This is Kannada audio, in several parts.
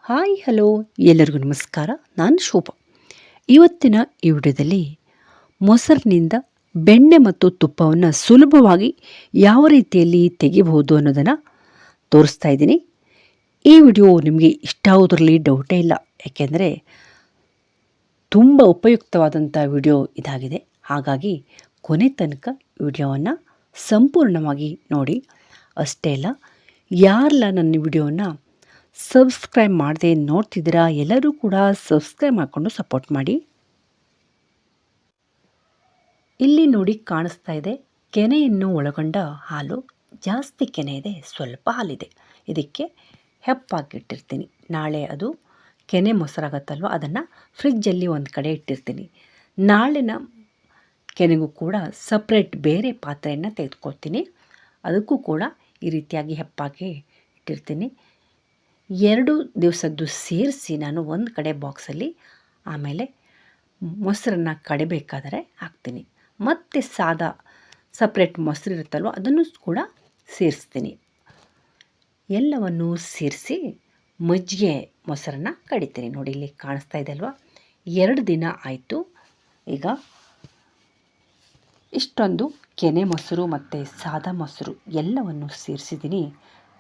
ಹಾಯ್ ಹಲೋ ಎಲ್ಲರಿಗೂ ನಮಸ್ಕಾರ. ನಾನು ಶೋಭಾ. ಇವತ್ತಿನ ಈ ವಿಡಿಯೋದಲ್ಲಿ ಮೊಸರಿನಿಂದ ಬೆಣ್ಣೆ ಮತ್ತು ತುಪ್ಪವನ್ನು ಸುಲಭವಾಗಿ ಯಾವ ರೀತಿಯಲ್ಲಿ ತೆಗಿಬಹುದು ಅನ್ನೋದನ್ನು ತೋರಿಸ್ತಾ ಇದ್ದೀನಿ. ಈ ವಿಡಿಯೋ ನಿಮಗೆ ಇಷ್ಟ ಆಗೋದ್ರಲ್ಲಿ ಡೌಟೇ ಇಲ್ಲ, ಯಾಕೆಂದರೆ ತುಂಬ ಉಪಯುಕ್ತವಾದಂಥ ವಿಡಿಯೋ ಇದಾಗಿದೆ. ಹಾಗಾಗಿ ಕೊನೆ ತನಕ ವಿಡಿಯೋವನ್ನು ಸಂಪೂರ್ಣವಾಗಿ ನೋಡಿ. ಅಷ್ಟೇ ಅಲ್ಲ, ಯಾರೆಲ್ಲ ನನ್ನ ವಿಡಿಯೋವನ್ನು ಸಬ್ಸ್ಕ್ರೈಬ್ ಮಾಡದೆ ನೋಡ್ತಿದ್ದೀರಾ ಎಲ್ಲರೂ ಕೂಡ ಸಬ್ಸ್ಕ್ರೈಬ್ ಮಾಡಿಕೊಂಡು ಸಪೋರ್ಟ್ ಮಾಡಿ. ಇಲ್ಲಿ ನೋಡಿ ಕಾಣಿಸ್ತಾ ಇದೆ, ಕೆನೆಯನ್ನು ಒಳಗೊಂಡ ಹಾಲು. ಜಾಸ್ತಿ ಕೆನೆ ಇದೆ, ಸ್ವಲ್ಪ ಹಾಲಿದೆ. ಇದಕ್ಕೆ ಹೆಪ್ಪಾಕಿಟ್ಟಿರ್ತೀನಿ. ನಾಳೆ ಅದು ಕೆನೆ ಮೊಸರಾಗತ್ತಲ್ವ, ಅದನ್ನು ಫ್ರಿಜ್ಜಲ್ಲಿ ಒಂದು ಕಡೆ ಇಟ್ಟಿರ್ತೀನಿ. ನಾಳಿನ ಕೆನೆಗೂ ಕೂಡ ಸಪ್ರೇಟ್ ಬೇರೆ ಪಾತ್ರೆಯನ್ನು ತೆಗೆದುಕೊಳ್ತೀನಿ. ಅದಕ್ಕೂ ಕೂಡ ಈ ರೀತಿಯಾಗಿ ಹೆಪ್ಪಾಕಿ ಇಟ್ಟಿರ್ತೀನಿ. 2 ದಿವಸದ್ದು ಸೇರಿಸಿ ನಾನು ಒಂದು ಕಡೆ ಬಾಕ್ಸಲ್ಲಿ ಆಮೇಲೆ ಮೊಸರನ್ನು ಕಡಿಬೇಕಾದರೆ ಹಾಕ್ತೀನಿ. ಮತ್ತು ಸಾದಾ ಸಪ್ರೇಟ್ ಮೊಸರು ಇರುತ್ತಲ್ವ ಅದನ್ನು ಕೂಡ ಸೇರಿಸ್ತೀನಿ. ಎಲ್ಲವನ್ನು ಸೇರಿಸಿ ಮಜ್ಜಿಗೆ ಮೊಸರನ್ನು ಕಡಿತೀನಿ. ನೋಡಿ, ಇಲ್ಲಿ ಕಾಣಿಸ್ತಾ ಇದೆ ಅಲ್ವಾ, 2 ದಿನ ಆಯಿತು. ಈಗ ಇಷ್ಟೊಂದು ಕೆನೆ ಮೊಸರು ಮತ್ತು ಸಾದಾ ಮೊಸರು ಎಲ್ಲವನ್ನು ಸೇರಿಸಿದ್ದೀನಿ.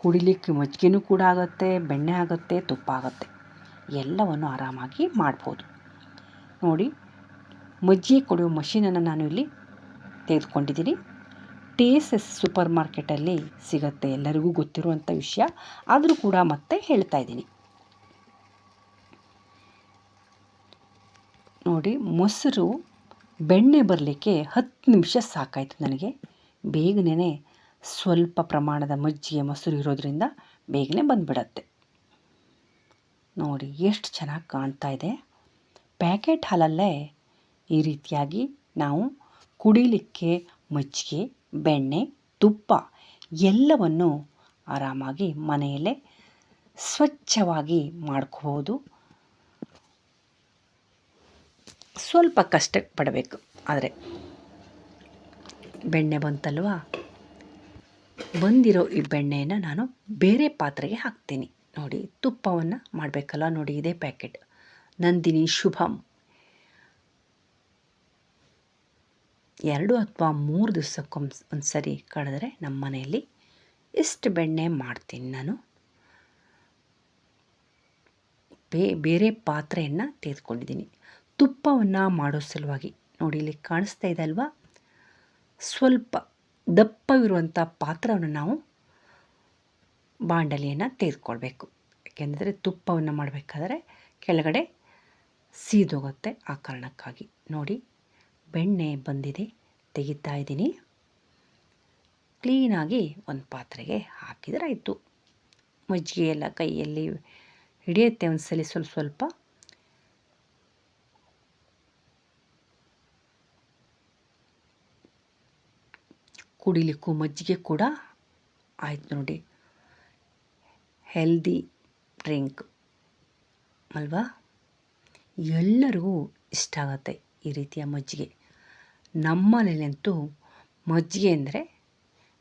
ಕುಡಿಲಿಕ್ಕೆ ಮಜ್ಜಿಗೆನೂ ಕೂಡ ಆಗುತ್ತೆ, ಬೆಣ್ಣೆ ಆಗುತ್ತೆ, ತುಪ್ಪ ಆಗುತ್ತೆ, ಎಲ್ಲವನ್ನು ಆರಾಮಾಗಿ ಮಾಡ್ಬೋದು. ನೋಡಿ, ಮಜ್ಜಿಗೆ ಕುಡಿಯೋ ಮಷೀನನ್ನು ನಾನು ಇಲ್ಲಿ ತೆಗೆದುಕೊಂಡಿದ್ದೀನಿ. TSS ಸೂಪರ್ ಮಾರ್ಕೆಟಲ್ಲಿ ಸಿಗುತ್ತೆ, ಎಲ್ಲರಿಗೂ ಗೊತ್ತಿರುವಂಥ ವಿಷಯ. ಆದರೂ ಕೂಡ ಮತ್ತೆ ಹೇಳ್ತಾ ಇದ್ದೀನಿ. ನೋಡಿ, ಮೊಸರು ಬೆಣ್ಣೆ ಬರಲಿಕ್ಕೆ 10 ನಿಮಿಷ ಸಾಕಾಯಿತು ನನಗೆ. ಬೇಗನೆ ಸ್ವಲ್ಪ ಪ್ರಮಾಣದ ಮಜ್ಜಿಗೆ ಮೊಸರು ಇರೋದ್ರಿಂದ ಬೇಗನೆ ಬಂದುಬಿಡತ್ತೆ. ನೋಡಿ ಎಷ್ಟು ಚೆನ್ನಾಗಿ ಕಾಣ್ತಾ ಇದೆ. ಪ್ಯಾಕೆಟ್ ಹಾಲಲ್ಲೇ ಈ ರೀತಿಯಾಗಿ ನಾವು ಕುಡಿಲಿಕ್ಕೆ ಮಜ್ಜಿಗೆ, ಬೆಣ್ಣೆ, ತುಪ್ಪ ಎಲ್ಲವನ್ನು ಆರಾಮಾಗಿ ಮನೆಯಲ್ಲೇ ಸ್ವಚ್ಛವಾಗಿ ಮಾಡ್ಕೋಬೋದು. ಸ್ವಲ್ಪ ಕಷ್ಟ ಪಡಬೇಕು, ಆದರೆ ಬೆಣ್ಣೆ ಬಂತಲ್ವ, ಬಂದಿರೋ ಈ ಬೆಣ್ಣೆಯನ್ನು ನಾನು ಬೇರೆ ಪಾತ್ರೆಗೆ ಹಾಕ್ತೀನಿ. ನೋಡಿ, ತುಪ್ಪವನ್ನು ಮಾಡಬೇಕಲ್ಲ. ನೋಡಿ, ಇದೇ ಪ್ಯಾಕೆಟ್ ನಂದಿನಿ ಶುಭಂ. 2 ಅಥವಾ 3 ದಿವಸಕ್ಕೊಂದು ಸರಿ ಕಳೆದ್ರೆ ನಮ್ಮ ಮನೆಯಲ್ಲಿ ಇಷ್ಟು ಬೆಣ್ಣೆ ಮಾಡ್ತೀನಿ ನಾನು. ಬೇರೆ ಪಾತ್ರೆಯನ್ನು ತೆಗೆದುಕೊಂಡಿದ್ದೀನಿ ತುಪ್ಪವನ್ನು ಮಾಡೋ ಸಲುವಾಗಿ. ನೋಡಿ, ಇಲ್ಲಿ ಕಾಣಿಸ್ತಾ ಇದೆ ಅಲ್ವಾ, ಸ್ವಲ್ಪ ದಪ್ಪವಿರುವಂಥ ಪಾತ್ರವನ್ನು ನಾವು ಬಾಂಡಲಿಯನ್ನು ತೆಗೆದುಕೊಳ್ಬೇಕು. ಯಾಕೆಂದರೆ ತುಪ್ಪವನ್ನು ಮಾಡಬೇಕಾದ್ರೆ ಕೆಳಗಡೆ ಸೀದೋಗುತ್ತೆ, ಆ ಕಾರಣಕ್ಕಾಗಿ. ನೋಡಿ, ಬೆಣ್ಣೆ ಬಂದಿದೆ, ತೆಗಿತಾ ಇದ್ದೀನಿ. ಕ್ಲೀನಾಗಿ ಒಂದು ಪಾತ್ರೆಗೆ ಹಾಕಿದರೆ ಆಯಿತು. ಮಜ್ಜಿಗೆ ಎಲ್ಲ ಕೈಯಲ್ಲಿ ಹಿಡಿಯುತ್ತೆ ಒಂದ್ಸಲಿ, ಸ್ವಲ್ಪ ಸ್ವಲ್ಪ. ಕುಡಿಲಿಕ್ಕೂ ಮಜ್ಜಿಗೆ ಕೂಡ ಆಯಿತು. ನೋಡಿ, ಹೆಲ್ದಿ ಡ್ರಿಂಕ್ ಅಲ್ವಾ, ಎಲ್ಲರಿಗೂ ಇಷ್ಟ ಆಗುತ್ತೆ ಈ ರೀತಿಯ ಮಜ್ಜಿಗೆ. ನಮ್ಮನೇಲಂತೂ ಮಜ್ಜಿಗೆ ಅಂದರೆ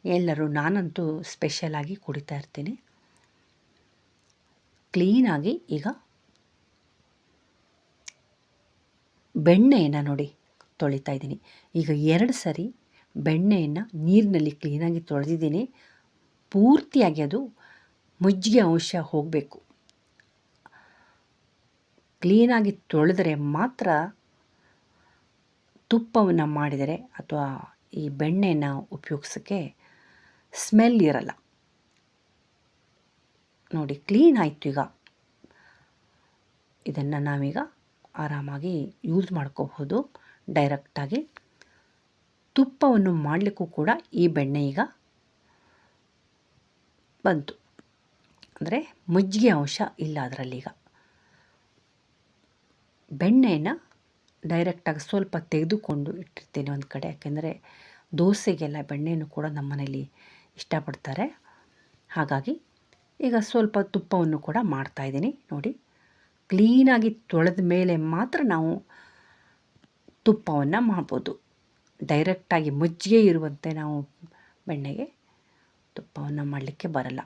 ಎಲ್ಲರೂ, ನಾನಂತೂ ಸ್ಪೆಷಲಾಗಿ ಕುಡಿತಾ ಇರ್ತೀನಿ. ಕ್ಲೀನಾಗಿ ಈಗ ಬೆಣ್ಣೆಯನ್ನು ನೋಡಿ ತೊಳಿತಾ ಇದ್ದೀನಿ. ಈಗ 2 ಸರಿ ಬೆಣ್ಣೆಯನ್ನು ನೀರಿನಲ್ಲಿ ಕ್ಲೀನಾಗಿ ತೊಳೆದಿದ್ದೀನಿ. ಪೂರ್ತಿಯಾಗಿ ಅದು ಮಜ್ಜಿಗೆ ಅಂಶ ಹೋಗಬೇಕು. ಕ್ಲೀನಾಗಿ ತೊಳೆದರೆ ಮಾತ್ರ ತುಪ್ಪವನ್ನು ಮಾಡಿದರೆ ಅಥವಾ ಈ ಬೆಣ್ಣೆಯನ್ನು ಉಪಯೋಗಿಸೋಕ್ಕೆ ಸ್ಮೆಲ್ ಇರಲ್ಲ. ನೋಡಿ, ಕ್ಲೀನ್ ಆಯಿತು. ಈಗ ಇದನ್ನು ನಾವೀಗ ಆರಾಮಾಗಿ ಯೂಸ್ ಮಾಡ್ಕೋಬಹುದು ಡೈರೆಕ್ಟಾಗಿ. ತುಪ್ಪವನ್ನು ಮಾಡಲಿಕ್ಕೂ ಕೂಡ ಈ ಬೆಣ್ಣೆ ಈಗ ಬಂತು, ಅಂದರೆ ಮಜ್ಜಿಗೆ ಅಂಶ ಇಲ್ಲ ಅದರಲ್ಲೀಗ. ಬೆಣ್ಣೆಯನ್ನು ಡೈರೆಕ್ಟಾಗಿ ಸ್ವಲ್ಪ ತೆಗೆದುಕೊಂಡು ಇಟ್ಟಿರ್ತೀನಿ ಒಂದು ಕಡೆ, ಯಾಕೆಂದರೆ ದೋಸೆಗೆಲ್ಲ ಬೆಣ್ಣೆಯನ್ನು ಕೂಡ ನಮ್ಮ ಮನೇಲಿ ಇಷ್ಟಪಡ್ತಾರೆ. ಹಾಗಾಗಿ ಈಗ ಸ್ವಲ್ಪ ತುಪ್ಪವನ್ನು ಕೂಡ ಮಾಡ್ತಾಯಿದ್ದೀನಿ. ನೋಡಿ, ಕ್ಲೀನಾಗಿ ತೊಳೆದ ಮೇಲೆ ಮಾತ್ರ ನಾವು ತುಪ್ಪವನ್ನು ಮಾಡ್ಬೋದು. ಡೈರೆಕ್ಟಾಗಿ ಮಜ್ಜಿಗೆ ಇರುವಂತೆ ನಾವು ಬೆಣ್ಣೆಗೆ ತುಪ್ಪವನ್ನು ಮಾಡಲಿಕ್ಕೆ ಬರಲ್ಲ.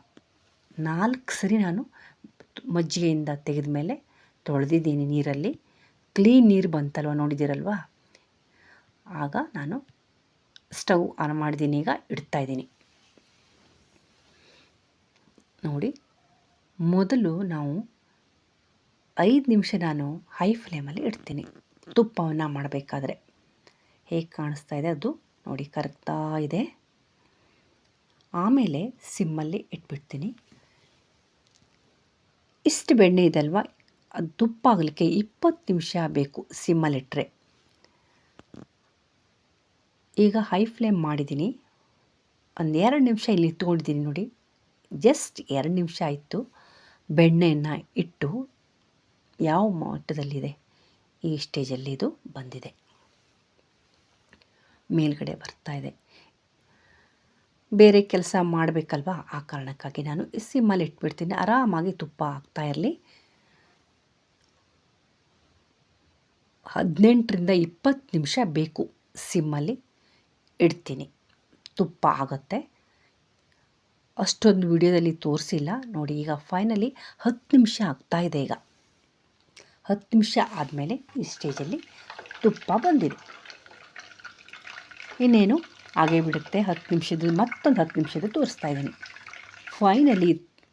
4 ಸರಿ ನಾನು ಮಜ್ಜಿಗೆಯಿಂದ ತೆಗೆದ ಮೇಲೆ ತೊಳೆದಿದ್ದೀನಿ ನೀರಲ್ಲಿ. ಕ್ಲೀನ್ ನೀರು ಬಂತಲ್ವ, ನೋಡಿದ್ದೀರಲ್ವ. ಆಗ ನಾನು ಸ್ಟವ್ ಆನ್ ಮಾಡಿದ್ದೀನಿ. ಈಗ ಇಡ್ತಾಯಿದ್ದೀನಿ. ನೋಡಿ, ಮೊದಲು ನಾವು 5 ನಿಮಿಷ ನಾನು ಹೈ ಫ್ಲೇಮಲ್ಲಿ ಇಡ್ತೀನಿ ತುಪ್ಪವನ್ನು ಮಾಡಬೇಕಾದ್ರೆ. ಹೇಗೆ ಕಾಣಿಸ್ತಾ ಇದೆ ಅದು ನೋಡಿ, ಕರಗ್ತಾ ಇದೆ. ಆಮೇಲೆ ಸಿಮ್ಮಲ್ಲಿ ಇಟ್ಬಿಡ್ತೀನಿ. ಇಷ್ಟು ಬೆಣ್ಣೆ ಇದಲ್ವ, ಅದು ತುಪ್ಪ ಆಗಲಿಕ್ಕೆ 20 ನಿಮಿಷ ಬೇಕು ಸಿಮ್ಮಲ್ಲಿಟ್ಟರೆ. ಈಗ ಹೈ ಫ್ಲೇಮ್ ಮಾಡಿದ್ದೀನಿ. ಒಂದು 2 ನಿಮಿಷ ಇಲ್ಲಿ ಇಟ್ಕೊಂಡಿದ್ದೀನಿ ನೋಡಿ. ಜಸ್ಟ್ 2 ನಿಮಿಷ ಆಯಿತು. ಬೆಣ್ಣೆಯನ್ನು ಇಟ್ಟು ಯಾವ ಮಟ್ಟದಲ್ಲಿದೆ, ಈ ಸ್ಟೇಜಲ್ಲಿ ಇದು ಬಂದಿದೆ, ಮೇಲ್ಗಡೆ ಬರ್ತಾ ಇದೆ. ಬೇರೆ ಕೆಲಸ ಮಾಡಬೇಕಲ್ವ, ಆ ಕಾರಣಕ್ಕಾಗಿ ನಾನು ಸಿಮ್ಮಲ್ಲಿ ಇಟ್ಬಿಡ್ತೀನಿ. ಆರಾಮಾಗಿ ತುಪ್ಪ ಆಗ್ತಾ ಇರಲಿ. 18ರಿಂದ 20 ನಿಮಿಷ ಬೇಕು ಸಿಮ್ಮಲ್ಲಿ ಇಡ್ತೀನಿ. ತುಪ್ಪ ಆಗುತ್ತೆ. ಅಷ್ಟೊಂದು ವಿಡಿಯೋದಲ್ಲಿ ತೋರಿಸಿಲ್ಲ ನೋಡಿ. ಈಗ ಫೈನಲಿ 10 ನಿಮಿಷ ಆಗ್ತಾಯಿದೆ. ಈಗ 10 ನಿಮಿಷ ಆದಮೇಲೆ ಈ ಸ್ಟೇಜಲ್ಲಿ ತುಪ್ಪ ಬಂದಿದೆ. ಇನ್ನೇನು ಹಾಗೇ ಬಿಡುತ್ತೆ. 10 ನಿಮಿಷದ ಮತ್ತೊಂದು 10 ನಿಮಿಷದ ತೋರಿಸ್ತಾ ಇದ್ದೀನಿ. ಫೈನಲಿ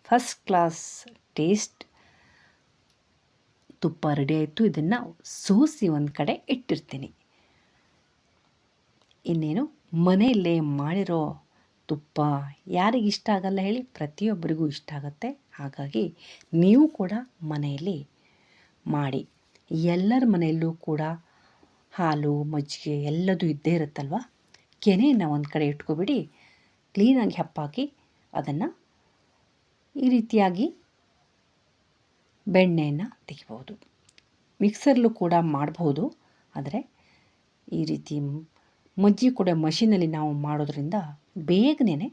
ಫಸ್ಟ್ ಕ್ಲಾಸ್ ಟೇಸ್ಟ್ ತುಪ್ಪ ರೆಡಿ ಆಯಿತು. ಇದನ್ನು ಸೋಸಿ ಒಂದು ಕಡೆ ಇಟ್ಟಿರ್ತೀನಿ. ಇನ್ನೇನು ಮನೆಯಲ್ಲೇ ಮಾಡಿರೋ ತುಪ್ಪ ಯಾರಿಗೆ ಇಷ್ಟ ಆಗಲ್ಲ ಹೇಳಿ? ಪ್ರತಿಯೊಬ್ಬರಿಗೂ ಇಷ್ಟ ಆಗುತ್ತೆ. ಹಾಗಾಗಿ ನೀವು ಕೂಡ ಮನೆಯಲ್ಲಿ ಮಾಡಿ. ಎಲ್ಲರ ಮನೆಯಲ್ಲೂ ಕೂಡ ಹಾಲು, ಮಜ್ಜಿಗೆ ಎಲ್ಲದೂ ಇದ್ದೇ ಇರುತ್ತಲ್ವ. ಕೆನೆಯನ್ನು ಒಂದು ಕಡೆ ಇಟ್ಕೊಬಿಡಿ. ಕ್ಲೀನಾಗಿ ಹೆಪ್ಪಾಕಿ ಅದನ್ನು ಈ ರೀತಿಯಾಗಿ ಬೆಣ್ಣೆಯನ್ನು ತೆಗಿಬೋದು. ಮಿಕ್ಸರ್ಲು ಕೂಡ ಮಾಡಬಹುದು. ಆದರೆ ಈ ರೀತಿ ಮಜ್ಜಿಗೆ ಕೂಡ ಮಷೀನಲ್ಲಿ ನಾವು ಮಾಡೋದ್ರಿಂದ ಬೇಗನೆ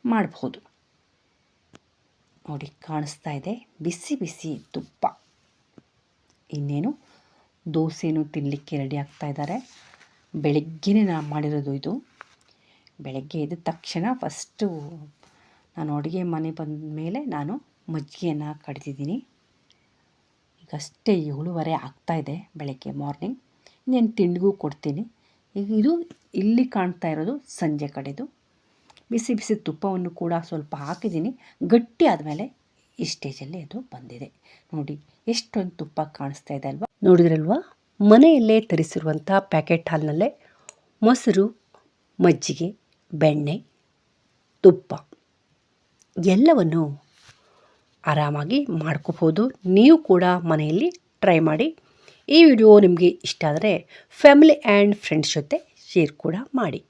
ಮಾಡಬಹುದು. ನೋಡಿ, ಕಾಣಿಸ್ತಾ ಇದೆ ಬಿಸಿ ಬಿಸಿ ತುಪ್ಪ. ಇನ್ನೇನು ದೋಸೆನೂ ತಿನ್ನಲಿಕ್ಕೆ ರೆಡಿ ಆಗ್ತಾ ಇದ್ದಾರೆ. ಬೆಳಗ್ಗೆನೇ ನಾನು ಮಾಡಿರೋದು ಇದು. ಬೆಳಗ್ಗೆ ಎದ್ದ ತಕ್ಷಣ ಫಸ್ಟು ನಾನು ಅಡುಗೆ ಮನೆ ಬಂದ ಮೇಲೆ ನಾನು ಮಜ್ಜಿಗೆಯನ್ನು ಕಡಿದಿದ್ದೀನಿ. ಈಗಷ್ಟೇ 7:15 ಆಗ್ತಾಯಿದೆ ಬೆಳಗ್ಗೆ ಮಾರ್ನಿಂಗ್. ಇನ್ನೇನು ತಿಂಡಿಗೂ ಕೊಡ್ತೀನಿ. ಈಗ ಇದು ಇಲ್ಲಿ ಕಾಣ್ತಾ ಇರೋದು ಸಂಜೆ ಕಡೆದು. ಬಿಸಿ ಬಿಸಿ ತುಪ್ಪವನ್ನು ಕೂಡ ಸ್ವಲ್ಪ ಹಾಕಿದ್ದೀನಿ. ಗಟ್ಟಿ ಆದಮೇಲೆ ಈ ಸ್ಟೇಜಲ್ಲಿ ಅದು ಬಂದಿದೆ. ನೋಡಿ, ಎಷ್ಟೊಂದು ತುಪ್ಪ ಕಾಣಿಸ್ತಾ ಇದೆ ಅಲ್ವಾ? ನೋಡಿದ್ರಲ್ವಾ? ಮನೆಯಲ್ಲೇ ತರಿಸಿರುವಂಥ ಪ್ಯಾಕೆಟ್ ಹಾಲಿನಲ್ಲೇ ಮೊಸರು, ಮಜ್ಜಿಗೆ, ಬೆಣ್ಣೆ, ತುಪ್ಪ ಎಲ್ಲವನ್ನು ಆರಾಮಾಗಿ ಮಾಡ್ಕೋಬೋದು. ನೀವು ಕೂಡ ಮನೆಯಲ್ಲಿ ಟ್ರೈ ಮಾಡಿ. ಈ ವಿಡಿಯೋ ನಿಮಗೆ ಇಷ್ಟ ಆದರೆ ಫ್ಯಾಮಿಲಿ ಆ್ಯಂಡ್ ಫ್ರೆಂಡ್ಸ್ ಜೊತೆ ಶೇರ್ ಕೂಡ ಮಾಡಿ.